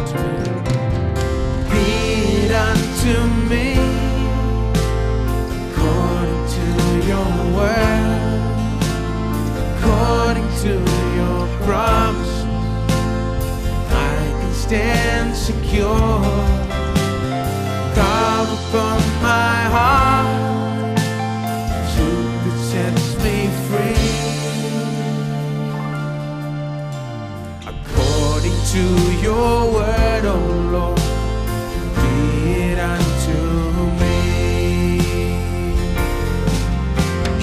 unto me. Be it unto me according to your word, according to your promise. I can stand secure. Carve upon my heart truth that sets me free. According to your word, oh Lord, be it unto me.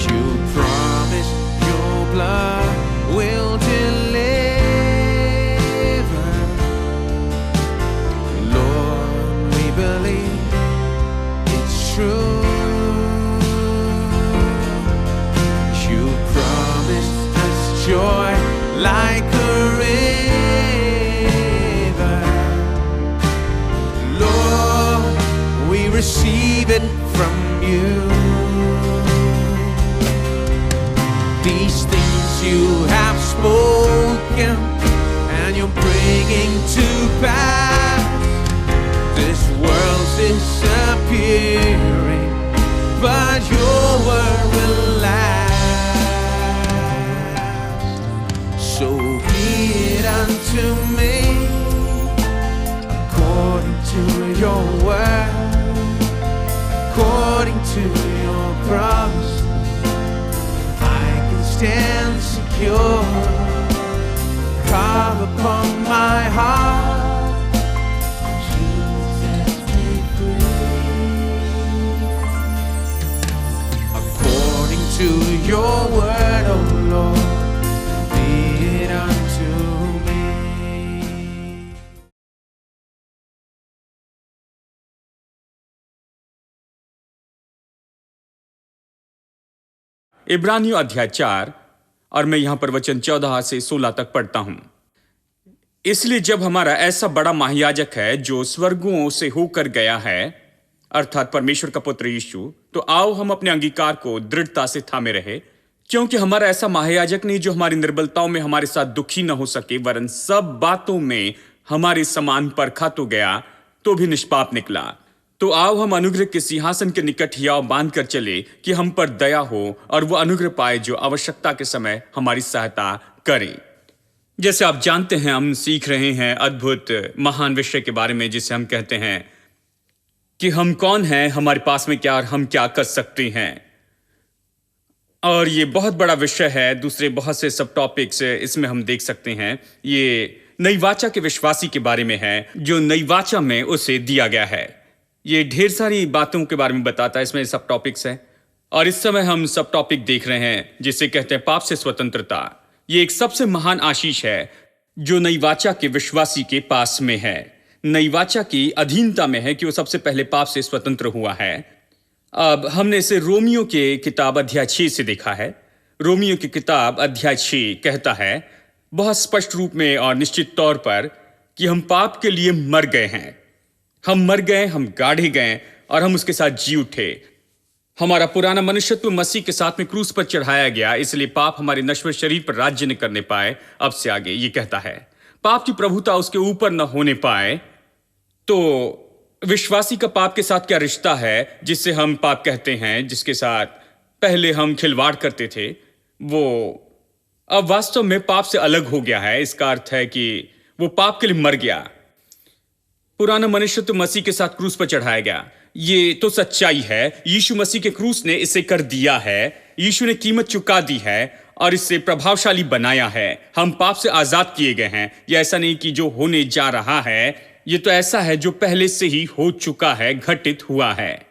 You promise your blood will deliver. Lord, we believe it's true. You promised us joy like a river. Lord, we receive it from you. These things you have spoken and you're bringing to pass. This world's disappearing, but your word will last. So be it unto me according to your word, according to your promise. I can stand secure. Carve upon my heart truth sets me free. According to your word, oh Lord, be it unto me. इब्रानियों अध्याय 4 और मैं यहां पर वचन 14 से 16 तक पढ़ता हूं। इसलिए जब हमारा ऐसा बड़ा महायाजक है जो स्वर्गों से होकर गया है, अर्थात परमेश्वर का पुत्र यीशु, तो आओ हम अपने अंगीकार को दृढ़ता से थामे रहे, क्योंकि हमारा ऐसा महायाजक नहीं जो हमारी निर्बलताओं में हमारे साथ दुखी न हो सके, वरन सब बातों में हमारे समान परखा तो गया तो भी निष्पाप निकला। तो आओ हम अनुग्रह के सिंहासन के निकट हियाव बांध कर चले कि हम पर दया हो और वो अनुग्रह पाए जो आवश्यकता के समय हमारी सहायता करे। जैसे आप जानते हैं, हम सीख रहे हैं अद्भुत महान विषय के बारे में, जिसे हम कहते हैं कि हम कौन हैं, हमारे पास में क्या और हम क्या कर सकते हैं। और ये बहुत बड़ा विषय है। दूसरे बहुत से सब टॉपिक्स इसमें हम देख सकते हैं। ये नई वाचा के विश्वासी के बारे में है, जो नई वाचा में उसे दिया गया है। ये ढेर सारी बातों के बारे में बताता है। इसमें सब टॉपिक्स हैं और इस समय हम सब टॉपिक देख रहे हैं जिसे कहते हैं पाप से स्वतंत्रता। ये एक सबसे महान आशीष है जो नई वाचा के विश्वासी के पास में है, नई वाचा की अधीनता में है कि वो सबसे पहले पाप से स्वतंत्र हुआ है। अब हमने इसे रोमियो के किताब अध्याय 6 से देखा है। रोमियो की किताब अध्याय 6 कहता है बहुत स्पष्ट रूप में और निश्चित तौर पर कि हम पाप के लिए मर गए हैं। हम मर गए, हम गाढ़े गए और हम उसके साथ जी उठे। हमारा पुराना मनुष्यत्व मसीह के साथ में क्रूस पर चढ़ाया गया, इसलिए पाप हमारे नश्वर शरीर पर राज्य न करने पाए। अब से आगे ये कहता है पाप की प्रभुता उसके ऊपर न होने पाए। तो विश्वासी का पाप के साथ क्या रिश्ता है, जिससे हम पाप कहते हैं, जिसके साथ पहले हम खिलवाड़ करते थे, वो अब वास्तव में पाप से अलग हो गया है। इसका अर्थ है कि वो पाप के लिए मर गया। पुराना मनुष्य तो मसीह के साथ क्रूस पर चढ़ाया गया। ये तो सच्चाई है। यीशु मसीह के क्रूस ने इसे कर दिया है। यीशु ने कीमत चुका दी है और इससे प्रभावशाली बनाया है। हम पाप से आजाद किए गए हैं। यह ऐसा नहीं कि जो होने जा रहा है, ये तो ऐसा है जो पहले से ही हो चुका है, घटित हुआ है।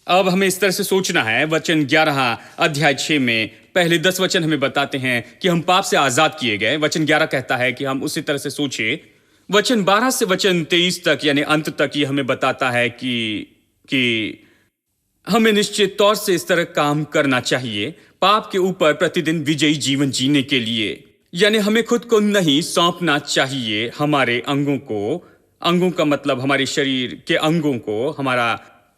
अब हमें इस तरह से सोचना है। वचन 11 अध्याय 6 में पहले 10 वचन हमें बताते हैं कि हम पाप से आजाद किए गए। वचन 11 कहता है कि हम उसी तरह से सोचे। वचन 12 से वचन 23 तक यानी अंत तक ये हमें बताता है कि हमें निश्चित तौर से इस तरह काम करना चाहिए पाप के ऊपर प्रतिदिन विजयी जीवन जीने के लिए। यानी हमें खुद को नहीं सौंपना चाहिए, हमारे अंगों का मतलब हमारे शरीर के अंगों को,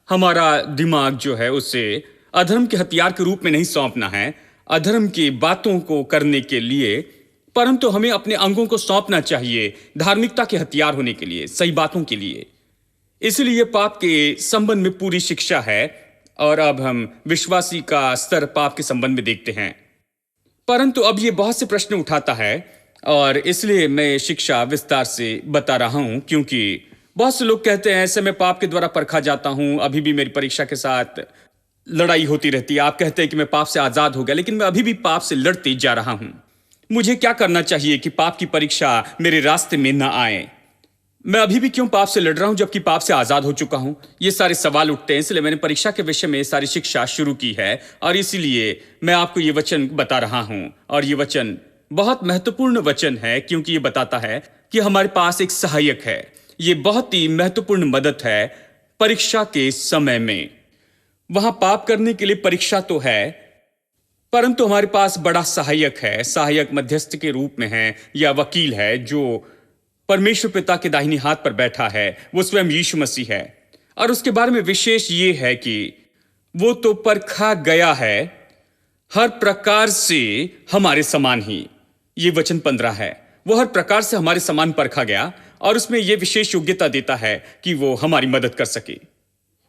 हमारा दिमाग जो है उसे अधर्म के हथियार के रूप में नहीं सौंपना है। अधर्म की बातों को करने के लिए परंतु हमें अपने अंगों को सौंपना चाहिए धार्मिकता के हथियार होने के लिए, सही बातों के लिए। इसलिए पाप के संबंध में पूरी शिक्षा है। और अब हम विश्वासी का स्तर पाप के संबंध में देखते हैं। परंतु अब यह बहुत से प्रश्न उठाता है और इसलिए मैं शिक्षा विस्तार से बता रहा हूं, क्योंकि बहुत से लोग कहते हैं ऐसे मैं पाप के द्वारा परखा जाता हूं, अभी भी मेरी परीक्षा के साथ लड़ाई होती रहती है। आप कहते हैं कि मैं पाप से आजाद हो गया, लेकिन मैं अभी भी पाप से लड़ते जा रहा हूं। मुझे क्या करना चाहिए कि पाप की परीक्षा मेरे रास्ते में न आए? मैं अभी भी क्यों पाप से लड़ रहा हूं जबकि पाप से आजाद हो चुका हूं? ये सारे सवाल उठते हैं, इसलिए मैंने परीक्षा के विषय में सारी शिक्षा शुरू की है और इसीलिए मैं आपको ये वचन बता रहा हूं। और ये वचन बहुत महत्वपूर्ण वचन है, क्योंकि ये बताता है कि हमारे पास एक सहायक है। ये बहुत ही महत्वपूर्ण मदद है परीक्षा के समय में। वहां पाप करने के लिए परीक्षा तो है, परंतु हमारे पास बड़ा सहायक है। सहायक मध्यस्थ के रूप में है या वकील है जो परमेश्वर पिता के दाहिनी हाथ पर बैठा है। वो स्वयं यीशु मसीह है। और उसके बारे में विशेष ये है कि वो तो परखा गया है हर प्रकार से हमारे समान ही। ये वचन 15 है। वो हर प्रकार से हमारे समान परखा गया और उसमें यह विशेष योग्यता देता है कि वो हमारी मदद कर सके।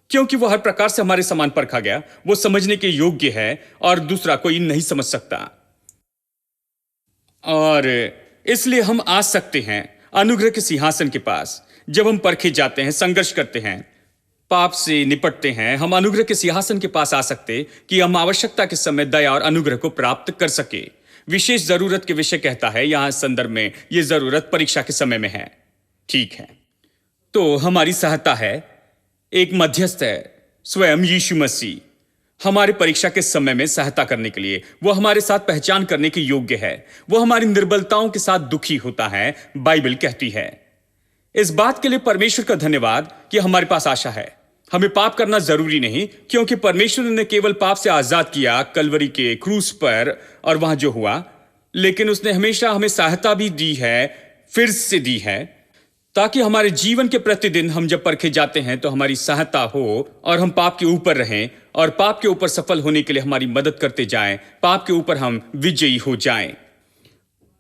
क्योंकि वो हर प्रकार से हमारे समान परखा गया, वो समझने के योग्य है और दूसरा कोई नहीं समझ सकता। और इसलिए हम आ सकते हैं अनुग्रह के सिंहासन के पास। जब हम परखे जाते हैं, संघर्ष करते हैं, पाप से निपटते हैं, हम अनुग्रह के सिंहासन के पास आ सकते कि हम आवश्यकता के समय दया और अनुग्रह को प्राप्त कर सके। विशेष जरूरत के विषय कहता है यहां संदर्भ में, यह जरूरत परीक्षा के समय में है। ठीक है, तो हमारी सहायता है, एक मध्यस्थ है, स्वयं यीशु मसीह हमारे परीक्षा के समय में सहायता करने के लिए। वो हमारे साथ पहचान करने के योग्य है। वो हमारी निर्बलताओं के साथ दुखी होता है, बाइबल कहती है। इस बात के लिए परमेश्वर का धन्यवाद कि हमारे पास आशा है। हमें पाप करना जरूरी नहीं, क्योंकि परमेश्वर ने केवल पाप से आजाद किया कलवरी के क्रूस पर और वहां जो हुआ, लेकिन उसने हमेशा हमें सहायता भी दी है, फिर से दी है, ताकि हमारे जीवन के प्रतिदिन हम जब परखे जाते हैं तो हमारी सहायता हो और हम पाप के ऊपर रहें और पाप के ऊपर सफल होने के लिए हमारी मदद करते जाएं, पाप के ऊपर हम विजयी हो जाएं।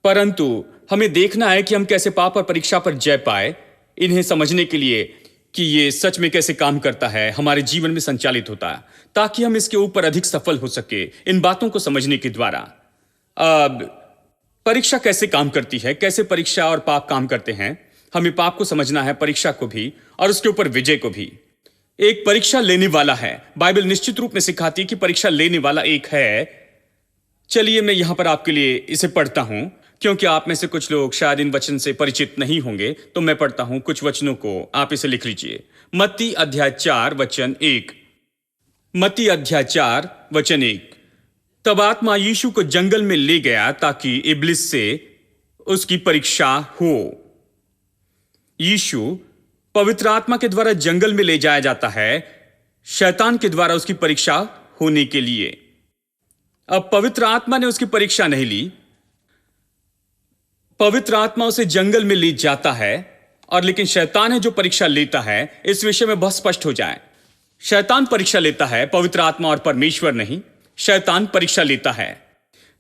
परंतु हमें देखना है कि हम कैसे पाप और परीक्षा पर जय पाए। इन्हें समझने के लिए कि ये सच में कैसे काम करता है, हमारे जीवन में संचालित होता है, ताकि हम इसके ऊपर अधिक सफल हो सके इन बातों को समझने के द्वारा। अब परीक्षा कैसे काम करती है, कैसे परीक्षा और पाप काम करते हैं। हमें पाप को समझना है, परीक्षा को भी, और उसके ऊपर विजय को भी। एक परीक्षा लेने वाला है। बाइबल निश्चित रूप में सिखाती है कि परीक्षा लेने वाला एक है। चलिए मैं यहां पर आपके लिए इसे पढ़ता हूं, क्योंकि आप में से कुछ लोग शायद इन वचन से परिचित नहीं होंगे, तो मैं पढ़ता हूं कुछ वचनों को, आप इसे लिख लीजिए। मत्ती अध्याय 4 वचन 1। मत्ती अध्याय 4 वचन 1। तब आत्मा यीशु को जंगल में ले गया ताकि इब्लिस से उसकी परीक्षा हो। यीशु पवित्र आत्मा के द्वारा जंगल में ले जाया जाता है शैतान के द्वारा उसकी परीक्षा होने के लिए। अब पवित्र आत्मा ने उसकी परीक्षा नहीं ली, पवित्र आत्मा उसे जंगल में ले जाता है, और लेकिन शैतान है जो परीक्षा लेता है। इस विषय में बहुत स्पष्ट हो जाए, शैतान परीक्षा लेता है, पवित्र आत्मा और परमेश्वर नहीं। शैतान परीक्षा लेता है,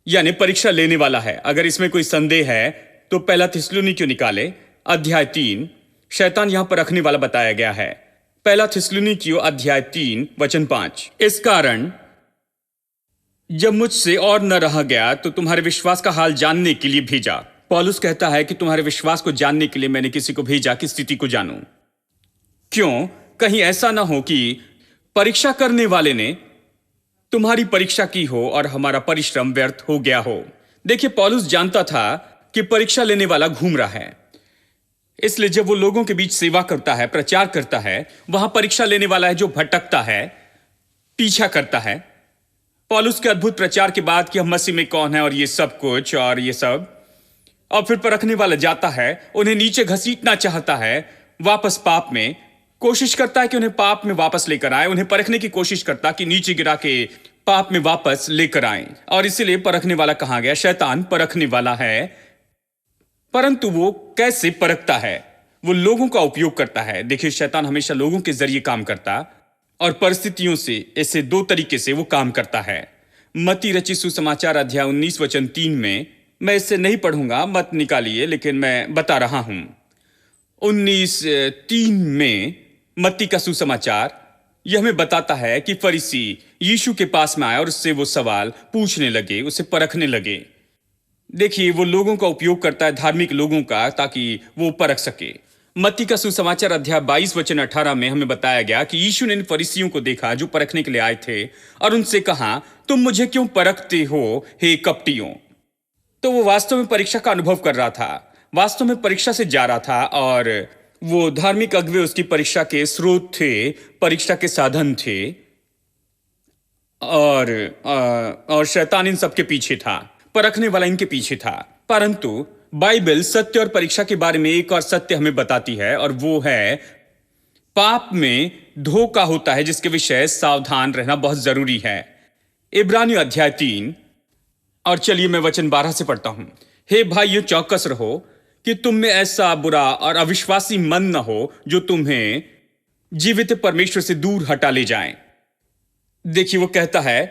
यानी परीक्षा लेने वाला है। अगर इसमें कोई संदेह है तो पहला थिस्सलुनीकियों निकाले अध्याय 3। शैतान यहां पर रखने वाला बताया गया है। पहला थिस्सलुनीकियों अध्याय 3 वचन 5। इस कारण जब मुझसे और न रहा गया तो तुम्हारे विश्वास का हाल जानने के लिए भेजा। पौलुस कहता है कि तुम्हारे विश्वास को जानने के लिए मैंने किसी को भेजा कि स्थिति को जानूं। क्यों? कहीं ऐसा ना हो कि परीक्षा करने वाले ने तुम्हारी परीक्षा की हो और हमारा परिश्रम व्यर्थ हो गया हो। देखिए, पौलुस जानता था कि परीक्षा लेने वाला घूम रहा है, इसलिए जब वो लोगों के बीच सेवा करता है, प्रचार करता है, वहां परीक्षा लेने वाला है जो भटकता है, पीछा करता है। पौलुस के अद्भुत प्रचार के बाद कि हम मसीह में कौन है और ये सब कुछ और ये सब, और फिर परखने वाला जाता है, उन्हें नीचे घसीटना चाहता है, वापस पाप में, कोशिश करता है कि उन्हें पाप में वापस लेकर आए, उन्हें परखने की कोशिश करता कि नीचे गिरा के पाप में वापस लेकर आए। और इसीलिए परखने वाला कहां गया? शैतान परखने वाला है। परंतु वो कैसे परखता है? वो लोगों का उपयोग करता है। देखिए, शैतान हमेशा लोगों के जरिए काम करता और परिस्थितियों से, ऐसे दो तरीके से वो काम करता है। मत्ती रचित सुसमाचार अध्याय 19 वचन 3 में मैं इससे नहीं पढ़ूंगा, मत निकालिए, लेकिन मैं बता रहा हूं। 19:3 में मत्ती का सुसमाचार यह हमें बताता है कि फरीसी यीशु के पास में आए और उससे वो सवाल पूछने लगे, उसे परखने लगे। देखिए, वो लोगों का उपयोग करता है, धार्मिक लोगों का, ताकि वो परख सके। मत्ती का सुसमाचार अध्याय 22 वचन 18 में हमें बताया गया कि यीशु ने इन फरीसियों को देखा जो परखने के लिए आए थे और उनसे कहा, तुम मुझे क्यों परखते हो, हे कपटियों। तो वो वास्तव में परीक्षा का अनुभव कर रहा था, वास्तव में परीक्षा से जा रहा था, और वो धार्मिक अगुवे उसकी परीक्षा के स्रोत थे, परीक्षा के साधन थे, और शैतान इन सबके पीछे था, परखने वाला इनके पीछे था। परंतु बाइबल सत्य और परीक्षा के बारे में एक और सत्य हमें बताती है, और वो है पाप में धोखा होता है, जिसके विषय सावधान रहना बहुत जरूरी है। इब्रानियों अध्याय 3, और चलिए मैं वचन 12 से पढ़ता हूं। हे भाइयों, चौकस रहो कि तुम में ऐसा बुरा और अविश्वासी मन न हो जो तुम्हें जीवित परमेश्वर से दूर हटा ले जाए। देखिए, वो कहता है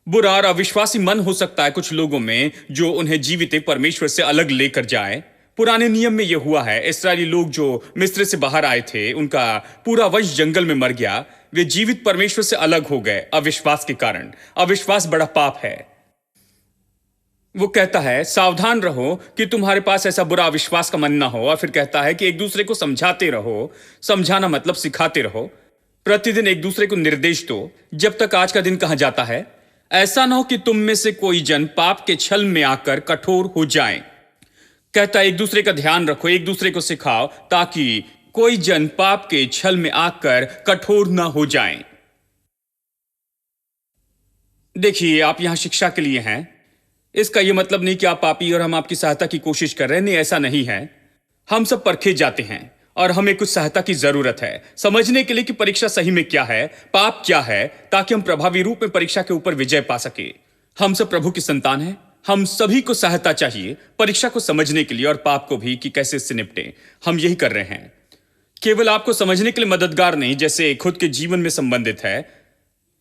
बुरा और अविश्वासी मन हो सकता है कुछ लोगों में जो उन्हें जीवित परमेश्वर से अलग लेकर जाए। पुराने नियम में यह हुआ है, इस्राएली लोग जो मिस्र से बाहर आए थे, उनका पूरा वंश जंगल में मर गया, वे जीवित परमेश्वर से अलग हो गए अविश्वास के कारण। अविश्वास बड़ा पाप है। वो कहता है सावधान रहो कि तुम्हारे पास ऐसा बुरा अविश्वास का मन ना हो, और फिर कहता है कि एक दूसरे को समझाते रहो। समझाना मतलब सिखाते रहो, प्रतिदिन एक दूसरे को निर्देश दो, जब तक आज का दिन कहा जाता है। ऐसा ना हो कि तुम में से कोई जन पाप के छल में आकर कठोर हो जाए। कहता है एक दूसरे का ध्यान रखो, एक दूसरे को सिखाओ, ताकि कोई जन पाप के छल में आकर कठोर ना हो जाए। देखिए, आप यहां शिक्षा के लिए हैं। इसका यह मतलब नहीं कि आप पापी और हम आपकी सहायता की कोशिश कर रहे हैं, नहीं, ऐसा नहीं है। हम सब परखे जाते हैं और हमें कुछ सहायता की जरूरत है समझने के लिए कि परीक्षा सही में क्या है, पाप क्या है, ताकि हम प्रभावी रूप में परीक्षा के ऊपर विजय पा सके। हम सब प्रभु की संतान हैं, हम सभी को सहायता चाहिए परीक्षा को समझने के लिए, और पाप को भी कि कैसे इससे निपटें। हम यही कर रहे हैं, केवल आपको समझने के लिए मददगार नहीं जैसे खुद के जीवन में संबंधित है,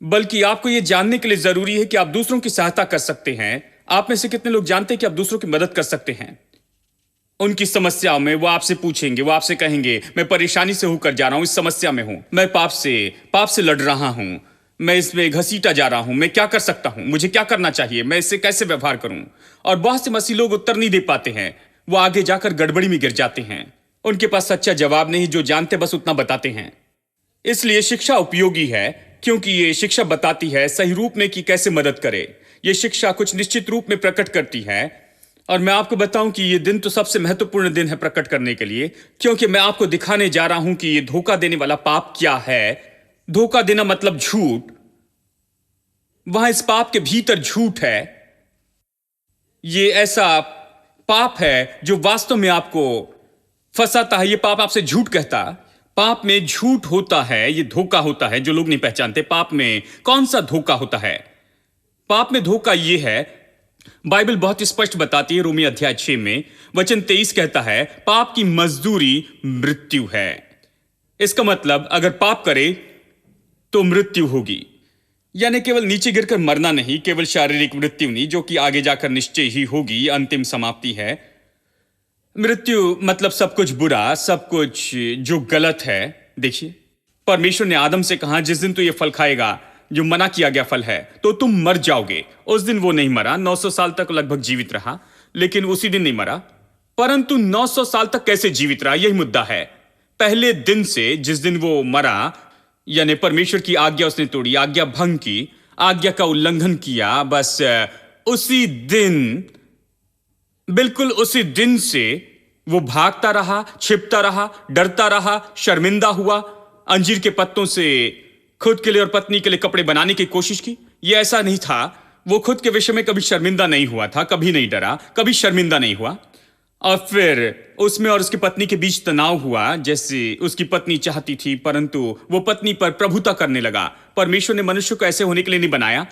बल्कि आपको यह जानने के लिए जरूरी है कि आप दूसरों की सहायता कर सकते हैं। आप में से कितने लोग जानते हैं कि आप दूसरों की मदद कर सकते हैं? उनकी समस्याओं में वो आपसे पूछेंगे, वो आपसे कहेंगे मैं परेशानी से होकर जा रहा हूं, इस समस्या में हूं, मैं पाप से लड़ रहा हूं, मैं इसमें घसीटा जा रहा हूं, मैं क्या कर सकता हूं, मुझे क्या करना चाहिए, मैं इससे कैसे व्यवहार करूं। और बहुत से मसीह लोग उत्तर नहीं दे पाते हैं, वो आगे जाकर गड़बड़ी में गिर जाते हैं। उनके पास सच्चा जवाब नहीं, जो जानते बस उतना बताते हैं। इसलिए शिक्षा उपयोगी है, क्योंकि ये शिक्षा बताती है सही रूप में कि कैसे मदद करे। ये शिक्षा कुछ निश्चित रूप में प्रकट करती है, और मैं आपको बताऊं कि ये दिन तो सबसे महत्वपूर्ण दिन है प्रकट करने के लिए, क्योंकि मैं आपको दिखाने जा रहा हूं कि ये धोखा देने वाला पाप क्या है। धोखा देना मतलब झूठ। वहां इस पाप के भीतर झूठ है। ये ऐसा पाप है जो वास्तव में आपको फंसाता है। ये पाप आपसे झूठ कहता, पाप में झूठ होता है, ये धोखा होता है जो लोग नहीं पहचानते। पाप में कौन सा धोखा होता है? पाप में धोखा ये है, बाइबल बहुत स्पष्ट बताती है। रोमी अध्याय 6 में वचन 23 कहता है पाप की मजदूरी मृत्यु है। इसका मतलब अगर पाप करे तो मृत्यु होगी, यानी केवल नीचे गिरकर मरना नहीं, केवल शारीरिक मृत्यु नहीं, जो कि आगे जाकर निश्चय ही होगी, अंतिम समाप्ति है। मृत्यु मतलब सब कुछ बुरा, सब कुछ जो गलत है। देखिए, परमेश्वर ने आदम से कहा जिस दिन तू ये फल खाएगा जो मना किया गया फल है तो तुम मर जाओगे। उस दिन वो नहीं मरा, 900 साल तक लगभग जीवित रहा, लेकिन उसी दिन नहीं मरा। परंतु 900 साल तक कैसे जीवित रहा, यही मुद्दा है। पहले दिन से, जिस दिन वो मरा, यानी परमेश्वर की आज्ञा उसने तोड़ी, आज्ञा भंग की, आज्ञा का उल्लंघन किया, बस उसी दिन, बिल्कुल उसी दिन से वो भागता रहा, छिपता रहा, डरता रहा, शर्मिंदा हुआ, अंजीर के पत्तों से खुद के लिए और पत्नी के लिए कपड़े बनाने की कोशिश की। ये ऐसा नहीं था, वो खुद के विषय में कभी शर्मिंदा नहीं हुआ था, कभी नहीं डरा, कभी शर्मिंदा नहीं हुआ। और फिर उसमें और उसकी पत्नी के बीच तनाव हुआ, जैसे उसकी पत्नी चाहती थी, परंतु वो पत्नी पर प्रभुता करने लगा। परमेश्वर ने मनुष्य को ऐसे होने के लिए नहीं बनाया।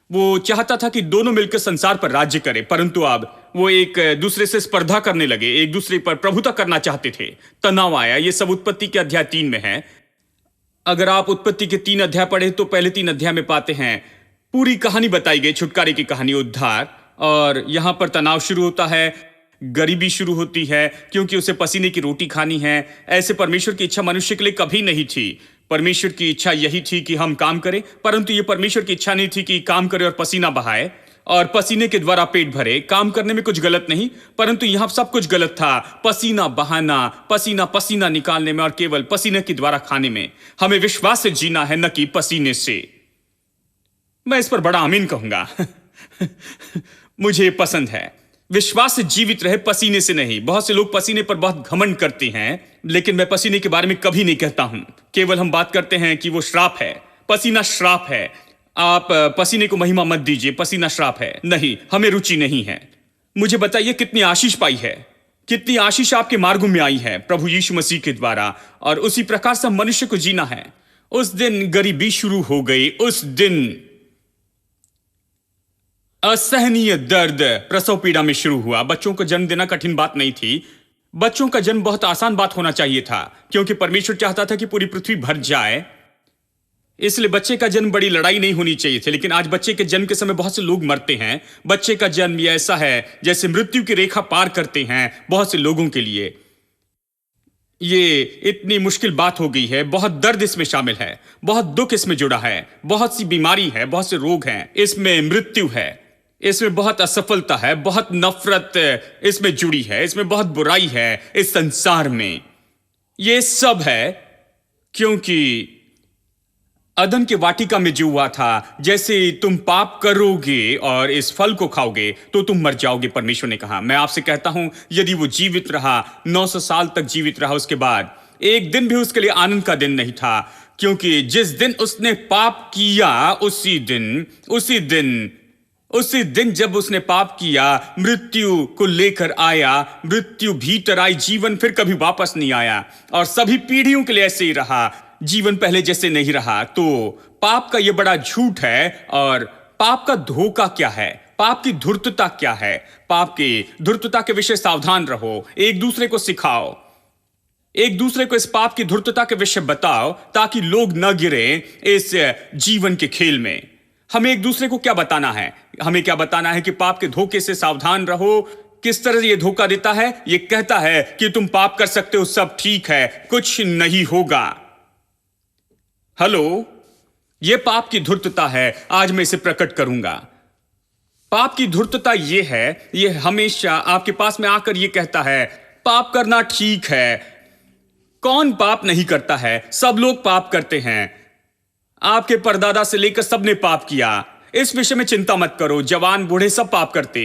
वो चाहता था कि दोनों मिलकर संसार पर राज्य करें, परंतु अब वो एक दूसरे से स्पर्धा करने लगे, एक दूसरे पर प्रभुता करना चाहते थे। तनाव आया। ये सब उत्पत्ति के अध्याय 3 में है। अगर आप उत्पत्ति के 3 अध्याय पढ़े तो पहले 3 अध्याय में पाते हैं पूरी कहानी बताई गई, छुटकारे की कहानी, उद्धार। और यहां पर तनाव शुरू होता है, गरीबी शुरू होती है क्योंकि उसे पसीने की रोटी खानी है। ऐसे परमेश्वर की इच्छा मनुष्य के लिए कभी नहीं थी। परमेश्वर की इच्छा यही थी कि हम काम करें, परंतु यह परमेश्वर की इच्छा नहीं थी कि काम करे और पसीना बहाए और पसीने के द्वारा पेट भरे। काम करने में कुछ गलत नहीं, परंतु यहां सब कुछ गलत था। पसीना बहाना, पसीना पसीना निकालने में और केवल पसीने के द्वारा खाने में। हमें विश्वास से जीना है, न कि पसीने से। मैं इस पर बड़ा आमीन कहूंगा। मुझे पसंद है। विश्वास से जीवित रहे, पसीने से नहीं। बहुत से लोग पसीने पर बहुत घमंड करते हैं, लेकिन मैं पसीने के बारे में कभी नहीं कहता हूं। केवल हम बात करते हैं कि वो श्राप है। पसीना श्राप है। आप पसीने को महिमा मत दीजिए, पसीना श्राप है। नहीं, हमें रुचि नहीं है। मुझे बताइए कितनी आशीष पाई है, कितनी आशीष आपके मार्गों में आई है प्रभु यीशु मसीह के द्वारा, और उसी प्रकार से मनुष्य को जीना है। उस दिन गरीबी शुरू हो गई, उस दिन असहनीय दर्द प्रसव पीड़ा में शुरू हुआ। बच्चों को जन्म देना कठिन बात नहीं थी। बच्चों का जन्म बहुत आसान बात होना चाहिए था, क्योंकि परमेश्वर चाहता था कि पूरी पृथ्वी भर जाए। इसलिए बच्चे का जन्म बड़ी लड़ाई नहीं होनी चाहिए थी। लेकिन आज बच्चे के जन्म के समय बहुत से लोग मरते हैं। बच्चे का जन्म ये ऐसा है जैसे मृत्यु की रेखा पार करते हैं बहुत से लोगों के लिए। ये इतनी मुश्किल बात हो गई है। बहुत दर्द इसमें शामिल है, बहुत दुख इसमें जुड़ा है, बहुत सी बीमारी है, बहुत से रोग हैं, इसमें मृत्यु है, इसमें बहुत असफलता है, बहुत नफरत इसमें जुड़ी है, इसमें बहुत बुराई है इस संसार में। ये सब है क्योंकि अदन के वाटिका में जो हुआ था, जैसे तुम पाप करोगे और इस फल को खाओगे तो तुम मर जाओगे। परमेश्वर ने कहा। मैं आपसे कहता हूं, यदि वो जीवित रहा, 900 साल तक जीवित रहा, उसके बाद एक दिन भी उसके लिए आनंद का दिन नहीं था, क्योंकि जिस दिन उसने पाप किया उसी दिन जब उसने पाप किया, मृत्यु को लेकर आया। मृत्यु भीतर आई, जीवन फिर कभी वापस नहीं आया, और सभी पीढ़ियों के लिए ऐसे ही रहा। जीवन पहले जैसे नहीं रहा। तो पाप का यह बड़ा झूठ है। और पाप का धोखा क्या है, पाप की धूर्तता क्या है? पाप की धूर्तता के विषय सावधान रहो। एक दूसरे को सिखाओ, एक दूसरे को इस पाप की धूर्तता के विषय बताओ, ताकि लोग न गिरे इस जीवन के खेल में। हमें एक दूसरे को क्या बताना है? हमें क्या बताना है कि पाप के धोखे से सावधान रहो। किस तरह ये धोखा देता है? ये कहता है कि तुम पाप कर सकते हो, सब ठीक है, कुछ नहीं होगा। हेलो, ये पाप की धूर्तता है। आज मैं इसे प्रकट करूंगा। पाप की धूर्तता ये है, ये हमेशा आपके पास में आकर ये कहता है पाप करना ठीक है। कौन पाप नहीं करता है? सब लोग पाप करते हैं। आपके परदादा से लेकर सबने पाप किया। इस विषय में चिंता मत करो। जवान बूढ़े सब पाप करते,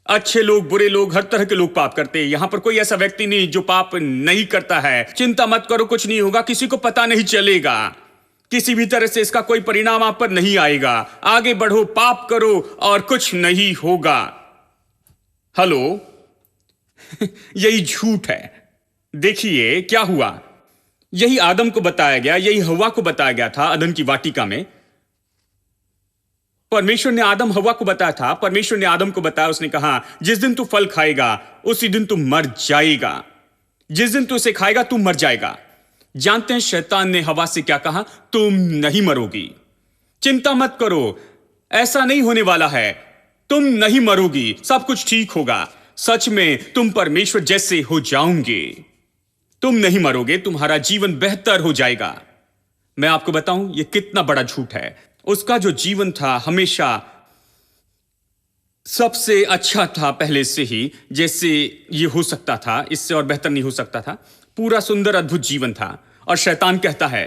अच्छे लोग, बुरे लोग, हर तरह के लोग पाप करते। यहां पर कोई ऐसा व्यक्ति नहीं जो पाप नहीं करता है। चिंता मत करो, कुछ नहीं होगा, किसी को पता नहीं चलेगा, किसी भी तरह से इसका कोई परिणाम आप पर नहीं आएगा। आगे बढ़ो, पाप करो और कुछ नहीं होगा। हेलो, यही झूठ है। देखिए क्या हुआ। यही आदम को बताया गया, यही हव्वा को बताया गया था अदन की वाटिका में। परमेश्वर ने आदम हव्वा को बताया था। परमेश्वर ने आदम को बताया, उसने कहा जिस दिन तू फल खाएगा उसी दिन तू मर जाएगा। जिस दिन तू इसे खाएगा तू मर जाएगा। जानते हैं शैतान ने हव्वा से क्या कहा? तुम नहीं मरोगी, चिंता मत करो, ऐसा नहीं होने वाला है, तुम नहीं मरोगी, सब कुछ ठीक होगा। सच में तुम परमेश्वर जैसे हो जाओगे, तुम नहीं मरोगे, तुम्हारा जीवन बेहतर हो जाएगा। मैं आपको बताऊं यह कितना बड़ा झूठ है। उसका जो जीवन था हमेशा सबसे अच्छा था पहले से ही, जैसे ये हो सकता था, इससे और बेहतर नहीं हो सकता था। पूरा सुंदर अद्भुत जीवन था। और शैतान कहता है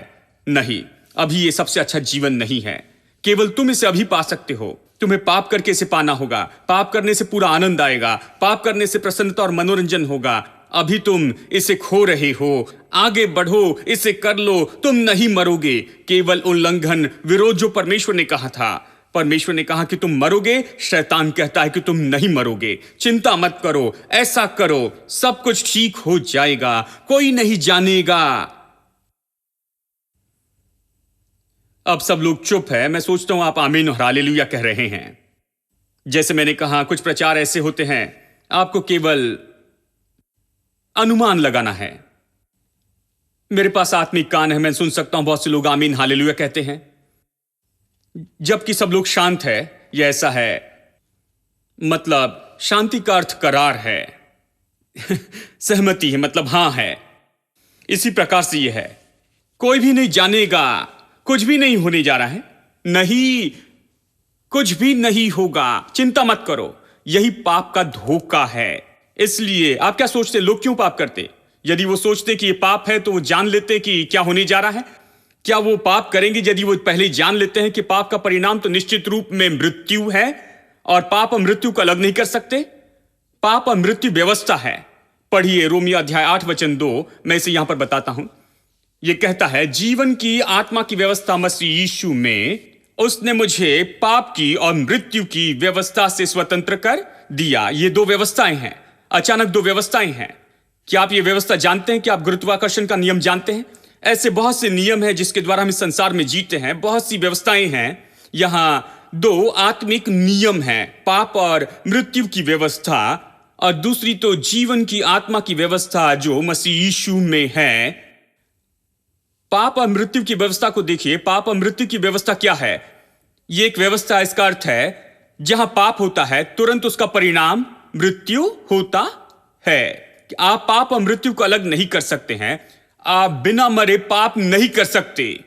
नहीं, अभी ये सबसे अच्छा जीवन नहीं है, केवल तुम इसे अभी पा सकते हो, तुम्हें पाप करके इसे पाना होगा। पाप करने से पूरा आनंद आएगा, पाप करने से प्रसन्नता और मनोरंजन होगा। अभी तुम इसे खो रहे हो, आगे बढ़ो, इसे कर लो, तुम नहीं मरोगे। केवल उल्लंघन, विरोध जो परमेश्वर ने कहा था। परमेश्वर ने कहा कि तुम मरोगे, शैतान कहता है कि तुम नहीं मरोगे। चिंता मत करो, ऐसा करो, सब कुछ ठीक हो जाएगा, कोई नहीं जानेगा। अब सब लोग चुप है। मैं सोचता हूं आप आमीन और हालेलुया कह रहे हैं। जैसे मैंने कहा, कुछ प्रचार ऐसे होते हैं आपको केवल अनुमान लगाना है। मेरे पास आत्मिक कान है, मैं सुन सकता हूं बहुत से लोग आमीन हालेलुया कहते हैं, जबकि सब लोग शांत है। यह ऐसा है, मतलब शांति का अर्थ करार है। सहमति है मतलब हां है। इसी प्रकार से यह है, कोई भी नहीं जानेगा, कुछ भी नहीं होने जा रहा है, नहीं कुछ भी नहीं होगा, चिंता मत करो। यही पाप का धोखा है। इसलिए आप क्या सोचते, लोग क्यों पाप करते? यदि वो सोचते कि ये पाप है तो वो जान लेते कि क्या होने जा रहा है। क्या वो पाप करेंगे यदि वो पहले जान लेते हैं कि पाप का परिणाम तो निश्चित रूप में मृत्यु है, और पाप और मृत्यु को अलग नहीं कर सकते? पाप और मृत्यु व्यवस्था है। पढ़िए रोमियो अध्याय 8 वचन 2, मैं इसे यहां पर बताता हूं। यह कहता है, जीवन की आत्मा की व्यवस्था मसीह यीशु में उसने मुझे पाप की और मृत्यु की व्यवस्था से स्वतंत्र कर दिया। ये दो व्यवस्थाएं हैं, अचानक दो व्यवस्थाएं हैं। क्या आप ये व्यवस्था जानते हैं कि आप गुरुत्वाकर्षण का नियम जानते हैं? ऐसे बहुत से नियम हैं जिसके द्वारा हम इस संसार में जीते हैं, बहुत सी व्यवस्थाएं हैं। यहां दो आत्मिक नियम हैं, पाप और मृत्यु की व्यवस्था, और दूसरी तो जीवन की आत्मा की व्यवस्था जो मसीह यीशु में है। पाप और मृत्यु की व्यवस्था को देखिए। पाप और मृत्यु की व्यवस्था क्या है? यह एक व्यवस्था, इसका अर्थ है जहां पाप होता है तुरंत उसका परिणाम मृत्यु होता है। आप पाप और मृत्यु को अलग नहीं कर सकते हैं। आप बिना मरे पाप नहीं कर सकते।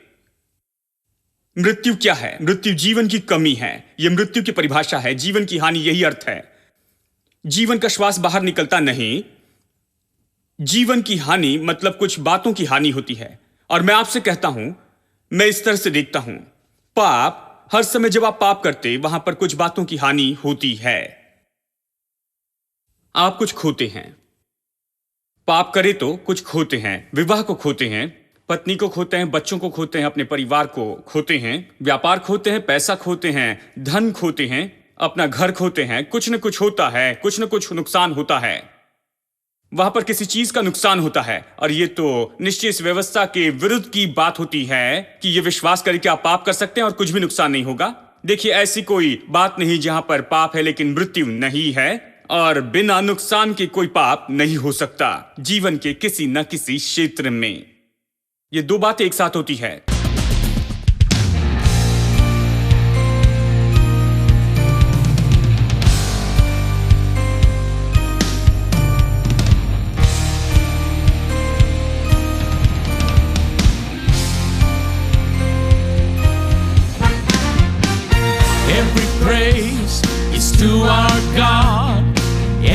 मृत्यु क्या है? मृत्यु जीवन की कमी है। यह मृत्यु की परिभाषा है। जीवन की हानि, यही अर्थ है। जीवन का श्वास बाहर निकलता नहीं। जीवन की हानि मतलब कुछ बातों की हानि होती है। और मैं आपसे कहता हूं, मैं इस तरह से देखता हूं, पाप, हर समय जब आप पाप करते वहां पर कुछ बातों की हानि होती है। आप कुछ खोते हैं। पाप करे तो कुछ खोते हैं। विवाह को खोते हैं, पत्नी को खोते हैं, बच्चों को खोते हैं, अपने परिवार को खोते हैं, व्यापार खोते हैं, पैसा खोते हैं, धन खोते हैं, अपना घर खोते हैं। कुछ न कुछ होता है, कुछ न कुछ नुकसान होता है। वहां पर किसी चीज का नुकसान होता है। और यह तो निश्चय इस व्यवस्था के विरुद्ध की बात होती है कि यह विश्वास करे कि आप पाप कर सकते हैं और कुछ भी नुकसान नहीं होगा। देखिए, ऐसी कोई बात नहीं जहां पर पाप है लेकिन मृत्यु नहीं है, और बिना नुकसान के कोई पाप नहीं हो सकता जीवन के किसी न किसी क्षेत्र में। ये दो बातें एक साथ होती है। Every praise is to our God.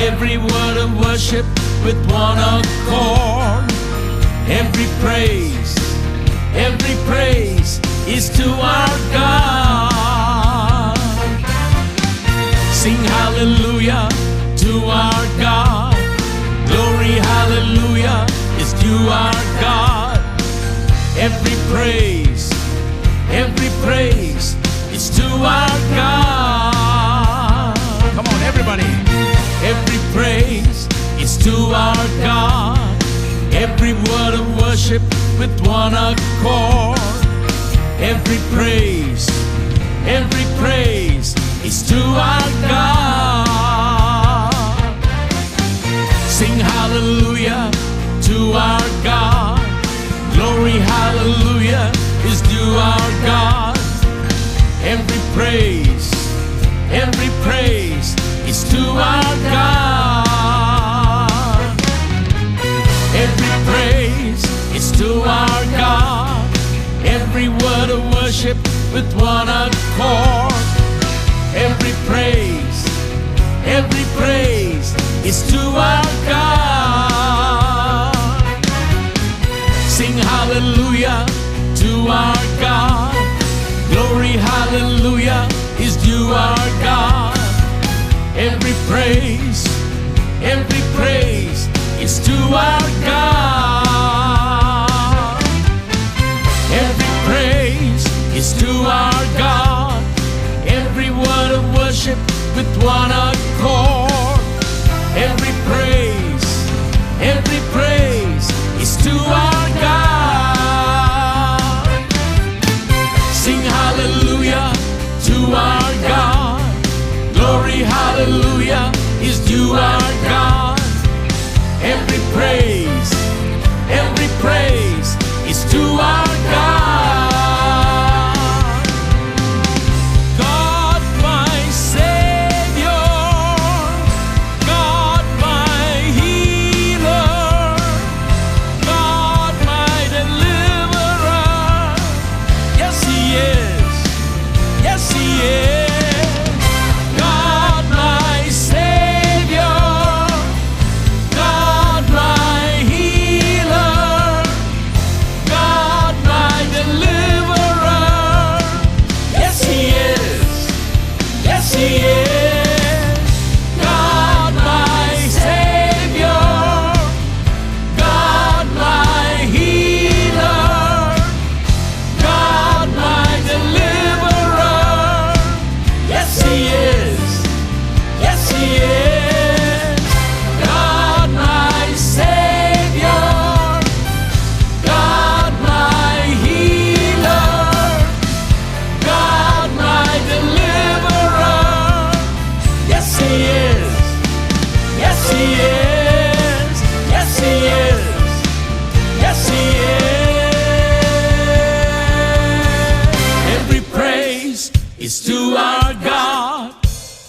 Every word of worship with one accord. Every praise is to our God. Sing hallelujah to our God. Glory hallelujah is to our God. Every praise is to our God. Come on, everybody. Every praise is to our God. Every word of worship with one accord. Every praise is to our God. Sing hallelujah to our God. Glory hallelujah is to our God. Every praise is to our God. Every praise is to our God. Every word of worship with one accord. Every praise is to our God. Sing hallelujah to our God. Glory hallelujah is due our God. Every praise is to our God. Every praise is to our God. Every word of worship with one accord. Every praise is to our God. Sing hallelujah to our God. Glory hallelujah is due our God. Every praise is to our God. God my Savior,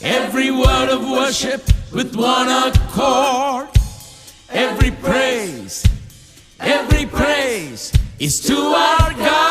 Every word of worship with one accord. Every praise is to our God.